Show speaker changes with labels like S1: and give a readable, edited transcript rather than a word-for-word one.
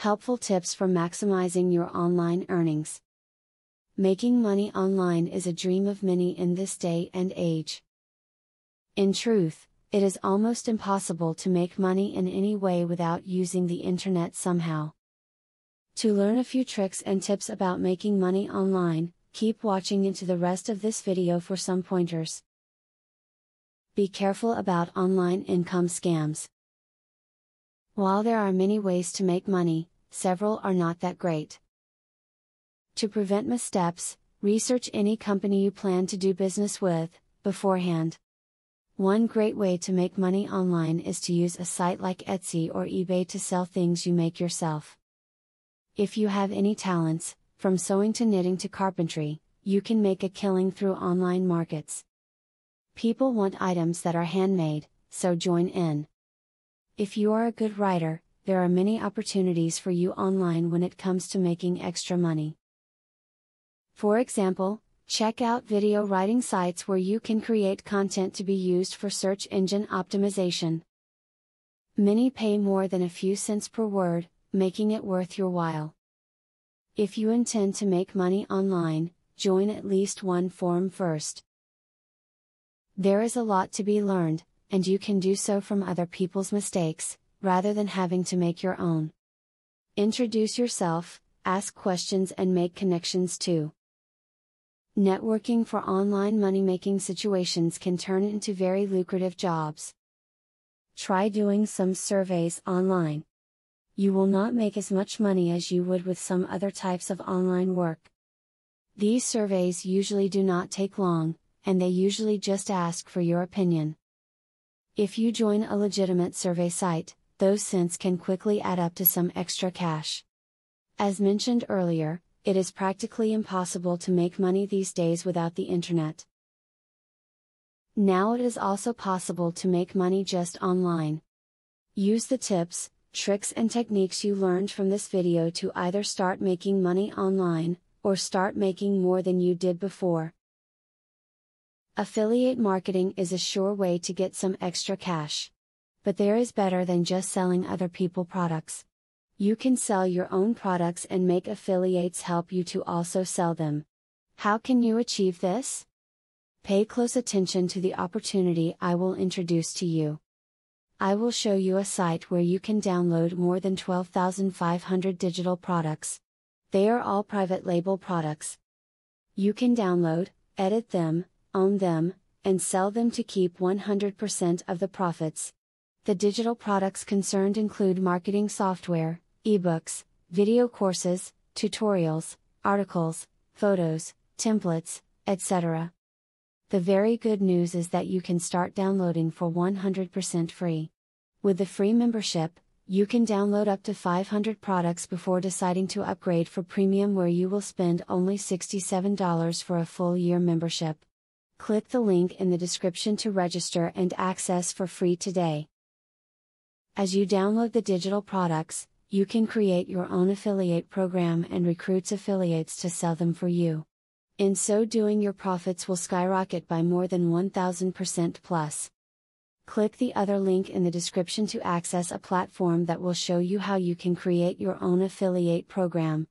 S1: Helpful tips for maximizing your online earnings. Making money online is a dream of many in this day and age. In truth, it is almost impossible to make money in any way without using the internet somehow. To learn a few tricks and tips about making money online, keep watching into the rest of this video for some pointers. Be careful about online income scams. While there are many ways to make money, several are not that great. To prevent missteps, research any company you plan to do business with beforehand. One great way to make money online is to use a site like Etsy or eBay to sell things you make yourself. If you have any talents, from sewing to knitting to carpentry, you can make a killing through online markets. People want items that are handmade, so join in. If you are a good writer, there are many opportunities for you online when it comes to making extra money. For example, check out video writing sites where you can create content to be used for search engine optimization. Many pay more than a few cents per word, making it worth your while. If you intend to make money online, join at least one forum first. There is a lot to be learned, and you can do so from other people's mistakes, rather than having to make your own. Introduce yourself, ask questions and make connections too. Networking for online money-making situations can turn into very lucrative jobs. Try doing some surveys online. You will not make as much money as you would with some other types of online work. These surveys usually do not take long, and they usually just ask for your opinion. If you join a legitimate survey site, those cents can quickly add up to some extra cash. As mentioned earlier, it is practically impossible to make money these days without the internet. Now it is also possible to make money just online. Use the tips, tricks and techniques you learned from this video to either start making money online, or start making more than you did before. Affiliate marketing is a sure way to get some extra cash. But there is better than just selling other people's products. You can sell your own products and make affiliates help you to also sell them. How can you achieve this? Pay close attention to the opportunity I will introduce to you. I will show you a site where you can download more than 12,500 digital products. They are all private label products. You can download, edit them, own them, and sell them to keep 100% of the profits. The digital products concerned include marketing software, ebooks, video courses, tutorials, articles, photos, templates, etc. The very good news is that you can start downloading for 100% free. With the free membership, you can download up to 500 products before deciding to upgrade for premium, where you will spend only $67 for a full year membership. Click the link in the description to register and access for free today. As you download the digital products, you can create your own affiliate program and recruit affiliates to sell them for you. In so doing, your profits will skyrocket by more than 1000% plus. Click the other link in the description to access a platform that will show you how you can create your own affiliate program.